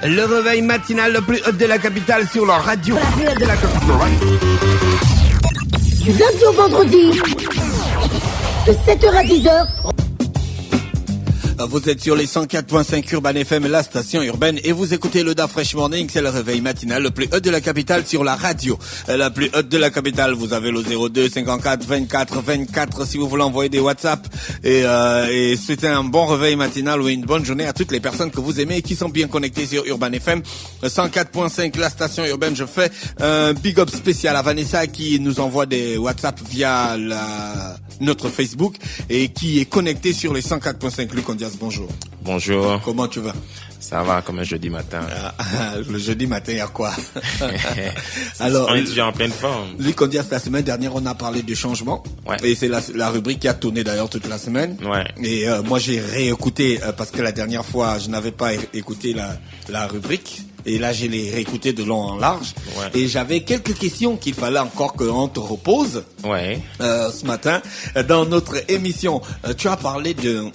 Le réveil matinal le plus haut de la capitale sur la radio. La plus haute de la capitale. Du lundi au vendredi, de 7h à 10h. Vous êtes sur les 104.5 Urban FM, la station urbaine, et vous écoutez le Da Fresh Morning. C'est le réveil matinal le plus haut de la capitale sur la radio. La plus haute de la capitale, vous avez le 02 54 24 24 si vous voulez envoyer des WhatsApp. Et c'était un bon réveil matinal ou une bonne journée à toutes les personnes que vous aimez et qui sont bien connectées sur Urban FM 104.5, la station urbaine. Je fais un big up spécial à Vanessa qui nous envoie des WhatsApp via notre Facebook et qui est connectée sur les 104.5. Luc Ondias, bonjour. Bonjour. Comment tu vas? Ça va comme un jeudi matin. Le jeudi matin, il y a quoi? Alors, on est déjà en pleine forme. Luc Ondias, la semaine dernière, on a parlé de changement. Ouais. Et c'est la rubrique qui a tourné d'ailleurs toute la semaine. Ouais. Et moi, j'ai réécouté parce que la dernière fois, je n'avais pas écouté la rubrique. Et là, je l'ai réécouté de long en large. Ouais. Et j'avais quelques questions qu'il fallait encore qu'on te repose. Ouais. Ce matin, dans notre émission, tu as parlé de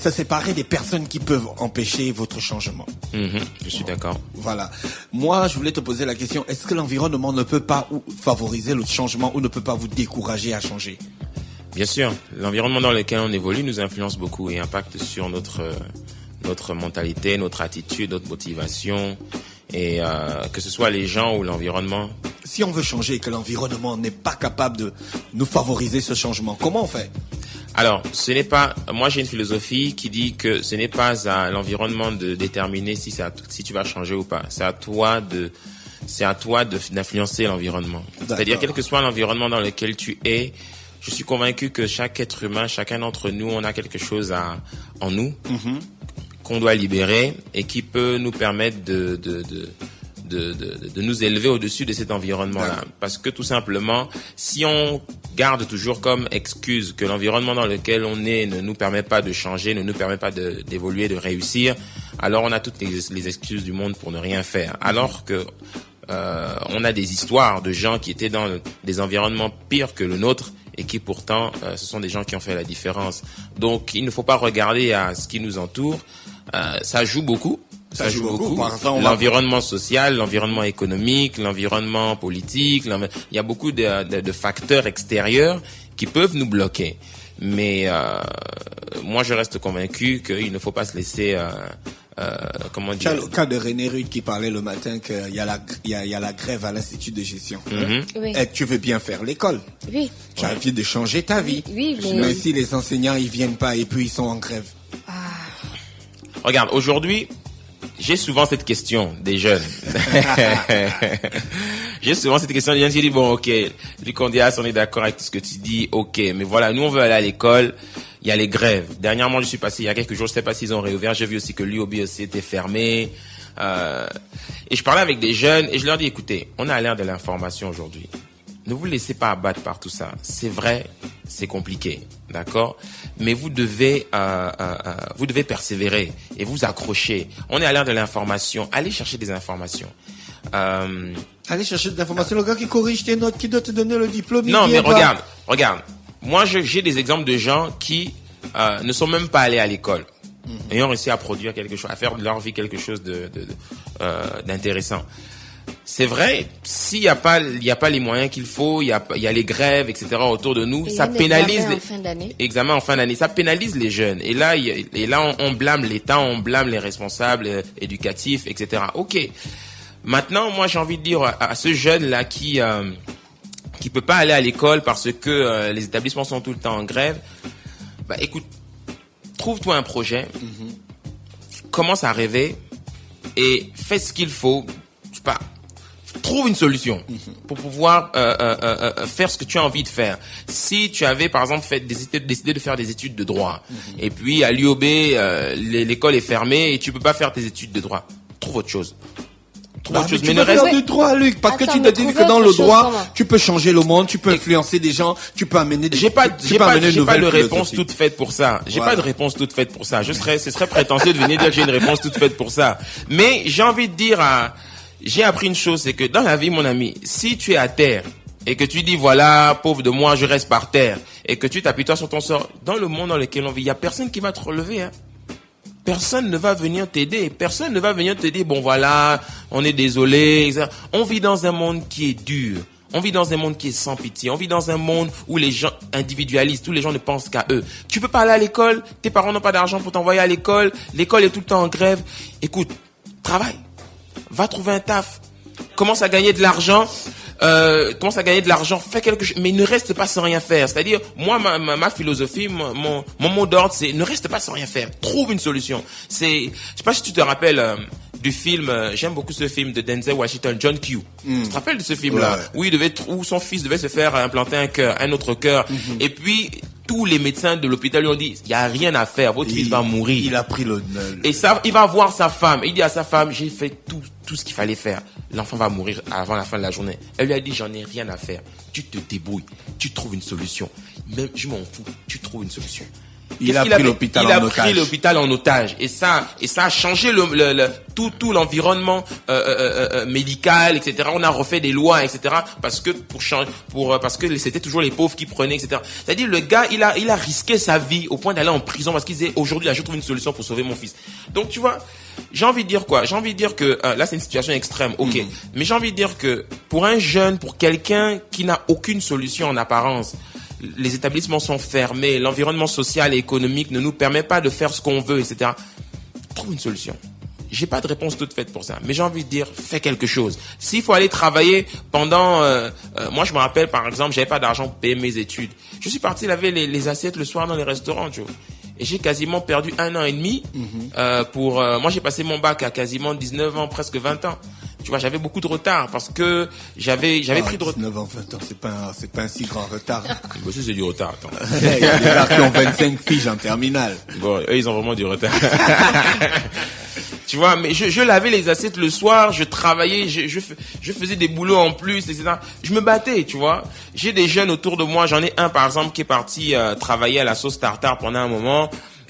se séparer des personnes qui peuvent empêcher votre changement. Je suis d'accord. Voilà. Moi, je voulais te poser la question, est-ce que l'environnement ne peut pas favoriser le changement ou ne peut pas vous décourager à changer? Bien sûr. L'environnement dans lequel on évolue nous influence beaucoup et impacte sur notre mentalité, notre attitude, notre motivation, et que ce soit les gens ou l'environnement. Si on veut changer et que l'environnement n'est pas capable de nous favoriser ce changement, comment on fait? Alors, moi j'ai une philosophie qui dit que ce n'est pas à l'environnement de déterminer si tu vas changer ou pas. C'est à toi d'influencer l'environnement. D'accord. C'est-à-dire, quel que soit l'environnement dans lequel tu es, je suis convaincu que chaque être humain, chacun d'entre nous, on a quelque chose en nous qu'on doit libérer et qui peut nous permettre de nous élever au-dessus de cet environnement-là. Ouais. Parce que tout simplement, si on garde toujours comme excuse que l'environnement dans lequel on est ne nous permet pas de changer, ne nous permet pas d'évoluer, de réussir, alors on a toutes les excuses du monde pour ne rien faire. Alors que on a des histoires de gens qui étaient dans des environnements pires que le nôtre et qui pourtant, ce sont des gens qui ont fait la différence. Donc, il ne faut pas regarder à ce qui nous entoure. Ça joue beaucoup. Ça joue beaucoup. L'environnement social, l'environnement économique, l'environnement politique. Il y a beaucoup de facteurs extérieurs qui peuvent nous bloquer. Mais moi, je reste convaincu qu'il ne faut pas se laisser... comment dire? Le cas de René Rude qui parlait le matin qu'il y a la grève à l'Institut de gestion. Oui. Et tu veux bien faire l'école. Oui. Tu as envie de changer ta vie. Oui, mais si les enseignants ils viennent pas et puis ils sont en grève. Regarde, aujourd'hui, j'ai souvent cette question des jeunes. J'ai souvent cette question des jeunes qui disent, bon, ok, Luc Ondias, on est d'accord avec tout ce que tu dis, ok, mais voilà, nous on veut aller à l'école, il y a les grèves. Dernièrement, je suis passé il y a quelques jours, je sais pas s'ils ont réouvert, j'ai vu aussi que l'UOB aussi était fermé. Et je parlais avec des jeunes et je leur dis, écoutez, on est à l'ère de l'information aujourd'hui. Ne vous laissez pas abattre par tout ça. C'est vrai, c'est compliqué, d'accord? Mais vous devez persévérer et vous accrocher. On est à l'ère de l'information. Allez chercher des informations. Allez chercher des informations. Le gars qui corrige tes notes, qui doit te donner le diplôme. Non, mais regarde. Moi, j'ai des exemples de gens qui ne sont même pas allés à l'école et ont réussi à produire quelque chose, à faire de leur vie quelque chose d'intéressant. C'est vrai, s'il y a pas les moyens qu'il faut, il y a les grèves, etc. autour de nous, ça pénalise les examens en fin d'année, ça pénalise les jeunes. Et là, on blâme l'État, on blâme les responsables éducatifs, etc. Ok. Maintenant, moi, j'ai envie de dire à ce jeune là qui peut pas aller à l'école parce que les établissements sont tout le temps en grève. Bah, écoute, trouve-toi un projet, commence à rêver et fais ce qu'il faut. Je sais pas. Trouve une solution pour pouvoir faire ce que tu as envie de faire. Si tu avais, par exemple, décidé de faire des études de droit, et puis à l'UOB, l'école est fermée et tu peux pas faire tes études de droit, trouve autre chose. Mais tu peux faire du droit, Luc, parce que tu te dis que dans le droit, tu peux changer le monde, tu peux influencer des gens, tu peux amener des... J'ai pas de réponse toute faite pour ça. J'ai pas de réponse toute faite pour ça. Ce serait prétentieux de venir dire que j'ai une réponse toute faite pour ça. Mais j'ai envie de dire j'ai appris une chose, c'est que dans la vie, mon ami, si tu es à terre et que tu dis voilà, pauvre de moi, je reste par terre et que tu t'appuies toi sur ton sort, dans le monde dans lequel on vit, il y a personne qui va te relever, hein. personne ne va venir t'aider. Personne ne va venir te dire, bon voilà, on est désolé, etc. On vit dans un monde qui est dur. On vit dans un monde qui est sans pitié. On vit dans un monde où les gens individualisent, où les gens ne pensent qu'à eux. Tu peux pas aller à l'école, tes parents n'ont pas d'argent pour t'envoyer à l'école, l'école est tout le temps en grève. Écoute, travaille, va trouver un taf, commence à gagner de l'argent, fais quelque chose, mais ne reste pas sans rien faire. C'est-à-dire, moi, ma philosophie, mon mot d'ordre, c'est ne reste pas sans rien faire. Trouve une solution. Je sais pas si tu te rappelles du film, j'aime beaucoup ce film de Denzel Washington, John Q. Tu te rappelles de ce film-là? Ouais. Où son fils devait se faire implanter un autre cœur. Et puis, tous les médecins de l'hôpital lui ont dit, il y a rien à faire, votre fils va mourir. Il a pris Et ça, il va voir sa femme. Il dit à sa femme, j'ai fait tout ce qu'il fallait faire. L'enfant va mourir avant la fin de la journée. Elle lui a dit, j'en ai rien à faire. Tu te débrouilles. Tu trouves une solution. Même, je m'en fous. Tu trouves une solution. Il a pris l'hôpital en otage. Et ça a changé tout l'environnement médical, etc. On a refait des lois, etc. Parce que c'était toujours les pauvres qui prenaient, etc. C'est-à-dire le gars, il a risqué sa vie au point d'aller en prison parce qu'il disait aujourd'hui là je trouve une solution pour sauver mon fils. Donc tu vois, j'ai envie de dire quoi? J'ai envie de dire que là c'est une situation extrême, ok. Mais j'ai envie de dire que pour un jeune, pour quelqu'un qui n'a aucune solution en apparence, les établissements sont fermés, l'environnement social et économique ne nous permet pas de faire ce qu'on veut, etc. Trouve une solution. J'ai pas de réponse toute faite pour ça, mais j'ai envie de dire, fais quelque chose. S'il faut aller travailler pendant, moi je me rappelle par exemple, j'avais pas d'argent pour payer mes études. Je suis parti laver les assiettes le soir dans les restaurants, tu vois. Et j'ai quasiment perdu 1 an et demi moi j'ai passé mon bac à quasiment 19 ans, presque 20 ans. Tu vois, j'avais beaucoup de retard parce que j'avais pris de retard. 19 ans, 20 ans, c'est pas un si grand retard. Monsieur, c'est du retard, attends. Il y a des gars qui ont 25 fiches en terminale. Bon, eux, ils ont vraiment du retard. Tu vois, mais je lavais les assiettes le soir, je travaillais, je faisais des boulots en plus, etc. Je me battais, tu vois. J'ai des jeunes autour de moi, j'en ai un par exemple qui est parti travailler à la sauce tartare pendant un moment.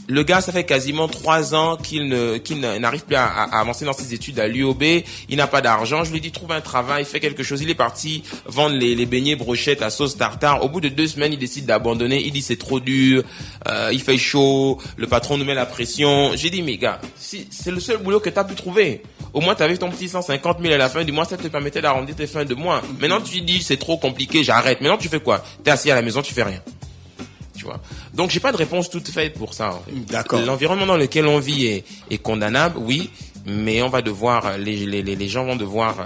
Le gars, ça fait quasiment 3 ans qu'il n'arrive plus à avancer dans ses études à l'UOB. Il n'a pas d'argent. Je lui ai dit, trouve un travail, fais quelque chose. Il est parti vendre les beignets brochettes à sauce tartare. Au bout de 2 semaines, il décide d'abandonner. Il dit, c'est trop dur. Il fait chaud. Le patron nous met la pression. J'ai dit, mais gars, c'est le seul boulot que t'as pu trouver. Au moins, t'avais ton petit 150 000 à la fin du mois. Ça te permettait d'arrondir tes fins de mois. Maintenant, tu dis, c'est trop compliqué, j'arrête. Maintenant, tu fais quoi? T'es assis à la maison, tu fais rien. Tu vois. Donc j'ai pas de réponse toute faite pour ça. En fait. D'accord. L'environnement dans lequel on vit est condamnable, oui, mais on va devoir les gens vont devoir.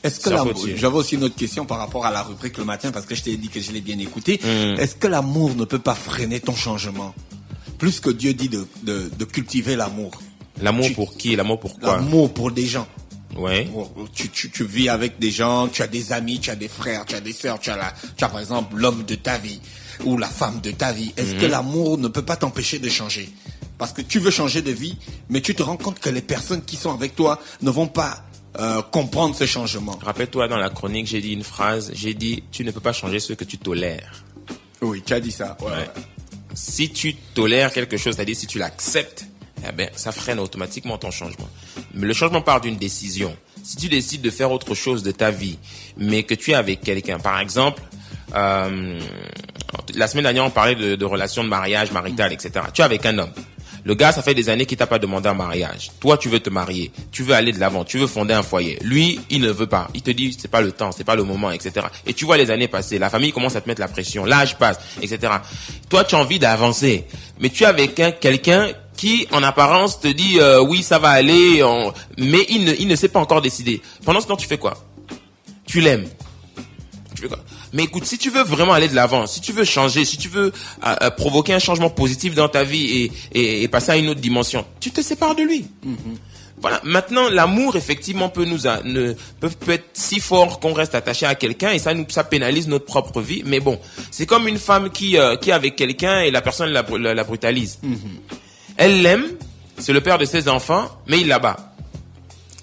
Est-ce que j'avais aussi une autre question par rapport à la rubrique le matin parce que je t'ai dit que je l'ai bien écouté. Est-ce que l'amour ne peut pas freiner ton changement? Plus que Dieu dit de cultiver l'amour. L'amour pour qui? L'amour pour quoi? L'amour pour des gens. Ouais. Tu vis avec des gens, tu as des amis, tu as des frères, tu as des sœurs, tu as par exemple l'homme de ta vie ou la femme de ta vie. Est-ce que l'amour ne peut pas t'empêcher de changer? Parce que tu veux changer de vie, mais tu te rends compte que les personnes qui sont avec toi ne vont pas comprendre ce changement. Rappelle-toi, dans la chronique, j'ai dit une phrase, j'ai dit, tu ne peux pas changer ce que tu tolères. Oui, tu as dit ça. Ouais. Si tu tolères quelque chose, c'est-à-dire si tu l'acceptes, eh ben, ça freine automatiquement ton changement. Mais le changement part d'une décision. Si tu décides de faire autre chose de ta vie, mais que tu es avec quelqu'un, par exemple, la semaine dernière, on parlait de relations de mariage, marital, etc. Tu es avec un homme. Le gars, ça fait des années qu'il t'a pas demandé un mariage. Toi, tu veux te marier. Tu veux aller de l'avant. Tu veux fonder un foyer. Lui, il ne veut pas. Il te dit, c'est pas le temps, c'est pas le moment, etc. Et tu vois les années passer. La famille commence à te mettre la pression. L'âge passe, etc. Toi, tu as envie d'avancer. Mais tu es avec quelqu'un qui, en apparence, te dit, oui, ça va aller, mais il ne s'est pas encore décidé. Pendant ce temps, tu fais quoi? Tu l'aimes. Tu fais quoi? Mais écoute, si tu veux vraiment aller de l'avant, si tu veux changer, si tu veux provoquer un changement positif dans ta vie et passer à une autre dimension, tu te sépares de lui. Voilà. Maintenant, l'amour, effectivement, peut être si fort qu'on reste attaché à quelqu'un et ça pénalise notre propre vie. Mais bon, c'est comme une femme qui est avec quelqu'un et la personne la brutalise. Elle l'aime, c'est le père de ses enfants, mais il la bat.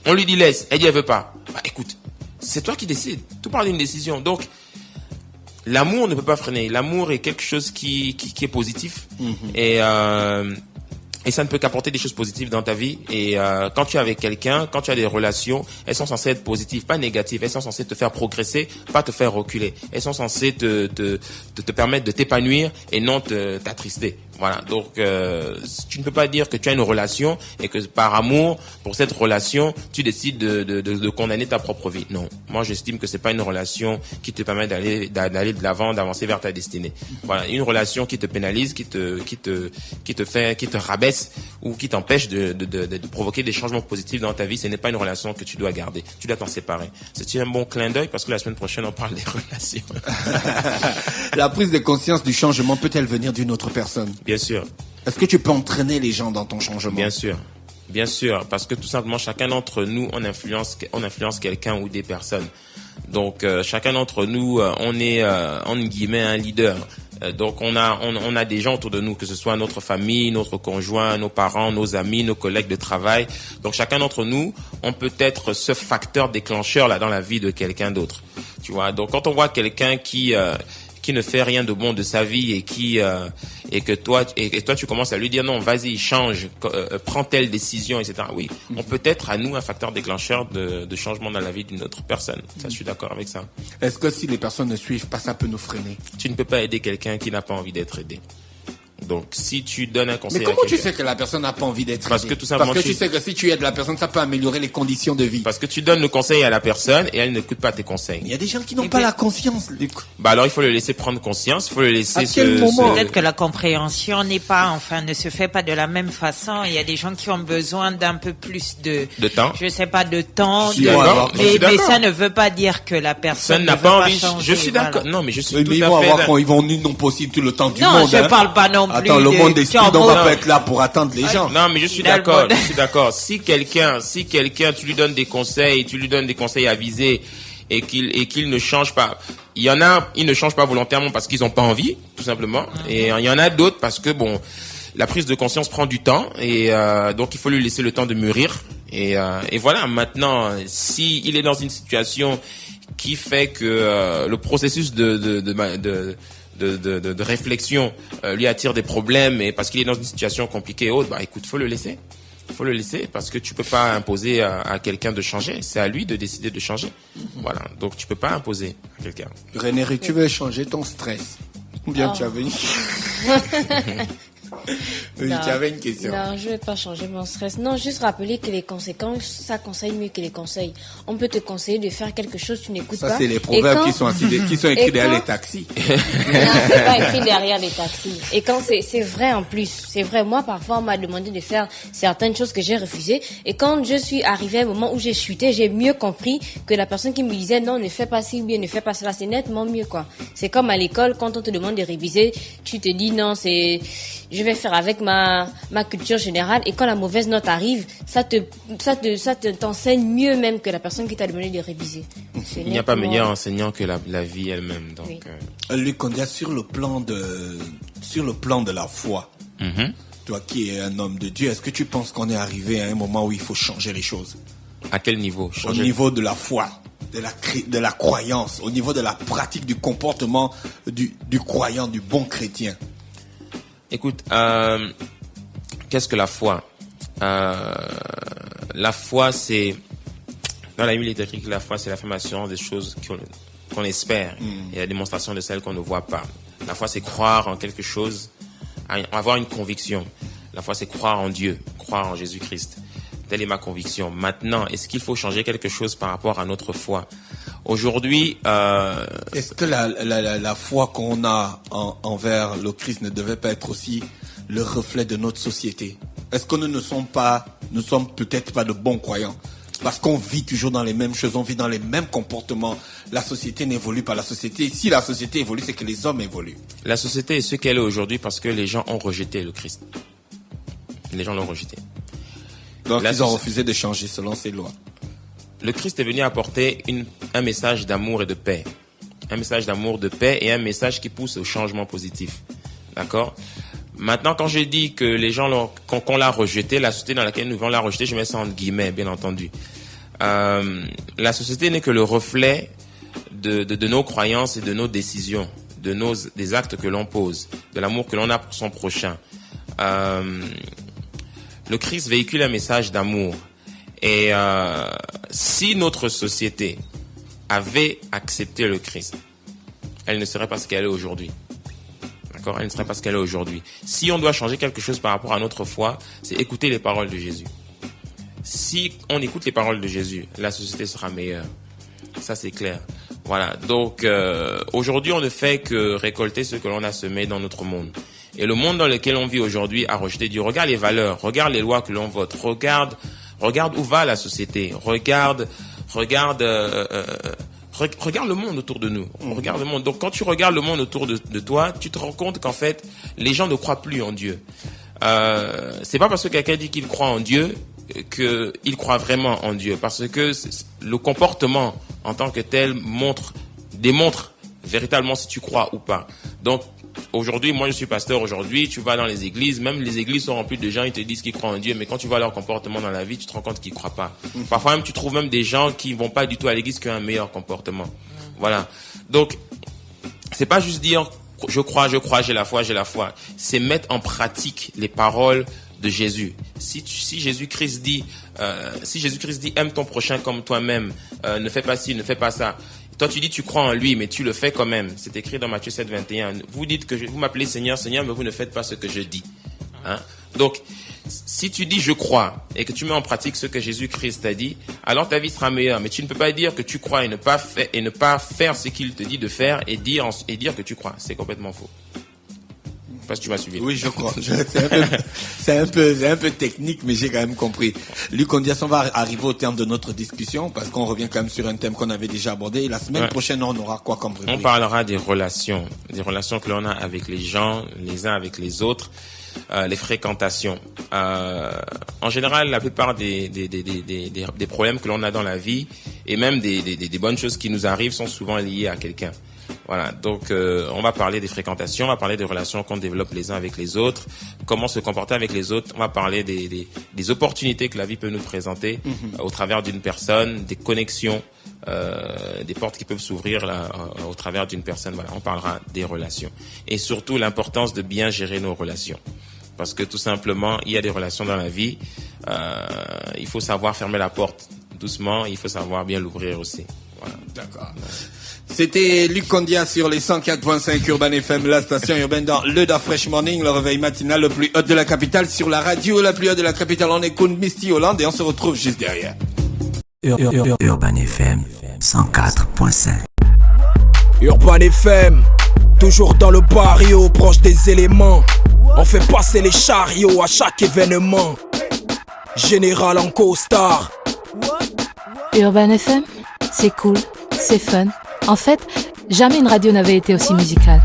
On lui dit laisse, elle dit elle veut pas. Bah écoute, c'est toi qui décides. Tout part d'une décision. Donc, l'amour ne peut pas freiner. L'amour est quelque chose qui est positif. Et ça ne peut qu'apporter des choses positives dans ta vie. Et quand tu es avec quelqu'un, quand tu as des relations, elles sont censées être positives, pas négatives. Elles sont censées te faire progresser, pas te faire reculer. Elles sont censées te permettre de t'épanouir et non t'attrister. Voilà, donc tu ne peux pas dire que tu as une relation et que par amour pour cette relation, tu décides de condamner ta propre vie. Non, moi j'estime que c'est pas une relation qui te permet d'aller de l'avant, d'avancer vers ta destinée. Voilà, une relation qui te pénalise, qui te rabaisse ou qui t'empêche de provoquer des changements positifs dans ta vie, ce n'est pas une relation que tu dois garder. Tu dois t'en séparer. C'est un bon clin d'œil parce que la semaine prochaine on parle des relations. La prise de conscience du changement peut-elle venir d'une autre personne? Bien sûr. Est-ce que tu peux entraîner les gens dans ton changement? Bien sûr, parce que tout simplement chacun d'entre nous on influence quelqu'un ou des personnes. Donc chacun d'entre nous on est en guillemets un leader. Donc on a des gens autour de nous, que ce soit notre famille, notre conjoint, nos parents, nos amis, nos collègues de travail. Donc chacun d'entre nous, on peut être ce facteur déclencheur là dans la vie de quelqu'un d'autre. Tu vois. Donc quand on voit quelqu'un qui ne fait rien de bon de sa vie et que toi tu commences à lui dire non, vas-y, change, prends telle décision, etc. Oui, on peut être à nous un facteur déclencheur de changement dans la vie d'une autre personne. Ça, je suis d'accord avec ça. Est-ce que si les personnes ne suivent pas, ça peut nous freiner? Tu ne peux pas aider quelqu'un qui n'a pas envie d'être aidé. Donc, si tu donnes un conseil à quelqu'un... Mais comment tu sais que la personne n'a pas envie d'être aidée? Parce que tout simplement... Parce que tu sais que si tu aides la personne, ça peut améliorer les conditions de vie. Parce que tu donnes le conseil à la personne et elle n'écoute pas tes conseils. Il y a des gens qui n'ont pas la conscience, Luc. Bah alors, il faut le laisser prendre conscience, il faut le laisser... À quel moment? Peut-être que la compréhension ne se fait pas de la même façon. Il y a des gens qui ont besoin d'un peu plus de temps. Je sais pas, de temps. Mais ça ne veut pas dire que la personne n'a pas envie. Je suis d'accord. Voilà. Non, mais je suis tout à fait... Ils vont non possible tout le temps du monde. Non, je parle pas non plus. Attends, le monde est on va pas être là pour attendre les gens. Non, mais je suis d'accord. Si quelqu'un, tu lui donnes des conseils avisés et qu'il ne change pas. Il y en a, ils ne changent pas volontairement parce qu'ils n'ont pas envie, tout simplement. Et il y en a d'autres parce que bon, la prise de conscience prend du temps et donc il faut lui laisser le temps de mûrir. Et voilà. Maintenant, si il est dans une situation qui fait que le processus de réflexion lui attire des problèmes et parce qu'il est dans une situation compliquée et autre, bah écoute, faut le laisser parce que tu peux pas imposer à quelqu'un de changer, c'est à lui de décider de changer. Voilà, donc tu peux pas imposer à quelqu'un. René, tu veux changer ton stress ou bien tu avais une... Oui, tu avais une question. Non, je vais pas changer mon stress. Non, juste rappeler que les conséquences, ça conseille mieux que les conseils. On peut te conseiller de faire quelque chose, tu n'écoutes pas. Ça, c'est les proverbes qui sont écrits derrière les taxis. Non, c'est pas écrit derrière les taxis. Et quand c'est vrai en plus, c'est vrai. Moi, parfois, on m'a demandé de faire certaines choses que j'ai refusées. Et quand je suis arrivée à un moment où j'ai chuté, j'ai mieux compris que la personne qui me disait non, ne fais pas ci ou bien ne fais pas cela, c'est nettement mieux, quoi. C'est comme à l'école, quand on te demande de réviser, tu te dis non, je vais faire avec ma culture générale, et quand la mauvaise note arrive, ça t'enseigne mieux même que la personne qui t'a demandé de réviser. Il n'y a pas meilleur enseignant que la vie elle-même. Donc, oui. Luc, on dit sur le plan de la foi. Mm-hmm. Toi qui es un homme de Dieu, est-ce que tu penses qu'on est arrivé à un moment où il faut changer les choses? À quel niveau? Au niveau de la foi, de la croyance, au niveau de la pratique du comportement du croyant, du bon chrétien. Écoute, qu'est-ce que la foi? La foi, c'est... Dans la Bible, il est écrit que la foi, c'est l'affirmation des choses qu'on espère et la démonstration de celles qu'on ne voit pas. La foi, c'est croire en quelque chose, avoir une conviction. La foi, c'est croire en Dieu, croire en Jésus-Christ. Telle est ma conviction. Maintenant, est-ce qu'il faut changer quelque chose par rapport à notre foi? Aujourd'hui... Est-ce que la foi qu'on a envers le Christ ne devait pas être aussi le reflet de notre société? Est-ce que nous ne sommes peut-être pas de bons croyants? Parce qu'on vit toujours dans les mêmes choses, on vit dans les mêmes comportements. La société n'évolue pas. La société, si la société évolue, c'est que les hommes évoluent. La société est ce qu'elle est aujourd'hui parce que les gens ont rejeté le Christ. Les gens l'ont rejeté. Donc ils ont refusé de changer selon ces lois. Le Christ est venu apporter un message d'amour et de paix. Un message d'amour, de paix et un message qui pousse au changement positif. D'accord? Maintenant, quand je dis que les gens qu'on l'a rejeté, la société dans laquelle nous vivons l'a rejeté, je mets ça entre guillemets, bien entendu. La société n'est que le reflet de nos croyances et de nos décisions, des actes que l'on pose, de l'amour que l'on a pour son prochain. Le Christ véhicule un message d'amour. Et si notre société avait accepté le Christ, elle ne serait pas ce qu'elle est aujourd'hui. D'accord? Elle ne serait pas ce qu'elle est aujourd'hui. Si on doit changer quelque chose par rapport à notre foi, c'est écouter les paroles de Jésus. Si on écoute les paroles de Jésus, la société sera meilleure. Ça, c'est clair. Voilà. Donc, aujourd'hui, on ne fait que récolter ce que l'on a semé dans notre monde. Et le monde dans lequel on vit aujourd'hui a rejeté Dieu. Regarde les valeurs, regarde les lois que l'on vote, regarde où va la société, regarde le monde autour de nous. Regarde le monde. Donc, quand tu regardes le monde autour de toi, tu te rends compte qu'en fait, les gens ne croient plus en Dieu. C'est pas parce que quelqu'un dit qu'il croit en Dieu qu'il croit vraiment en Dieu. Parce que le comportement en tant que tel démontre véritablement si tu crois ou pas. Donc, aujourd'hui, moi je suis pasteur aujourd'hui, tu vas dans les églises, même les églises sont remplies de gens, ils te disent qu'ils croient en Dieu, mais quand tu vois leur comportement dans la vie, tu te rends compte qu'ils croient pas. Parfois même, tu trouves même des gens qui vont pas du tout à l'église qui ont un meilleur comportement. Voilà. Donc, c'est pas juste dire je crois, j'ai la foi. C'est mettre en pratique les paroles de Jésus. Si Jésus-Christ dit aime ton prochain comme toi-même, ne fais pas ci, ne fais pas ça. Toi, tu dis tu crois en lui, mais tu le fais quand même. C'est écrit dans Matthieu 7, 21. Vous dites que vous m'appelez Seigneur, Seigneur, mais vous ne faites pas ce que je dis. Hein? Donc, si tu dis je crois et que tu mets en pratique ce que Jésus-Christ a dit, alors ta vie sera meilleure. Mais tu ne peux pas dire que tu crois et ne pas faire ce qu'il te dit de faire et dire que tu crois. C'est complètement faux. Je sais pas si tu m'as suivi. Oui, je crois. C'est un peu technique, mais j'ai quand même compris. Luc Ondias, on va arriver au terme de notre discussion parce qu'on revient quand même sur un thème qu'on avait déjà abordé. Et la semaine prochaine, on aura quoi comme rubrique? On parlera des relations que l'on a avec les gens, les uns avec les autres, les fréquentations. En général, la plupart des problèmes que l'on a dans la vie et même des bonnes choses qui nous arrivent sont souvent liées à quelqu'un. Voilà, donc on va parler des fréquentations, on va parler des relations qu'on développe les uns avec les autres, comment se comporter avec les autres, on va parler des opportunités que la vie peut nous présenter au travers d'une personne, des connexions, des portes qui peuvent s'ouvrir là, au travers d'une personne. Voilà, on parlera des relations et surtout l'importance de bien gérer nos relations. Parce que tout simplement, il y a des relations dans la vie, il faut savoir fermer la porte doucement, il faut savoir bien l'ouvrir aussi. Voilà. D'accord. C'était Luc Ondias sur les 104.5 Urban FM, la station urbaine dans le Da Fresh Morning, le réveil matinal le plus haut de la capitale sur la radio la plus haute de la capitale. On écoute Misty Hollande et on se retrouve juste derrière. Urban FM 104.5. Urban FM, toujours dans le barrio, proche des éléments. On fait passer les chariots à chaque événement. Général en costard. Urban FM, c'est cool, c'est fun. En fait, jamais une radio n'avait été aussi musicale.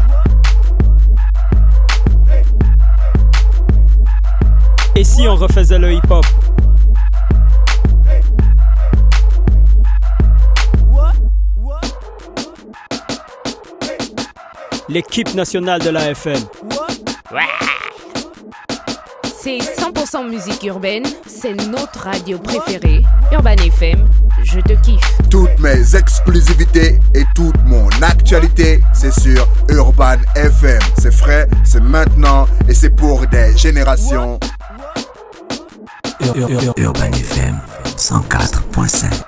Et si on refaisait le hip-hop? L'équipe nationale de la FM. C'est 100% musique urbaine, c'est notre radio préférée. Urban FM, je te kiffe. Toutes mes exclusivités et toute mon actualité, c'est sur Urban FM. C'est frais, c'est maintenant et c'est pour des générations. Urban FM 104.5.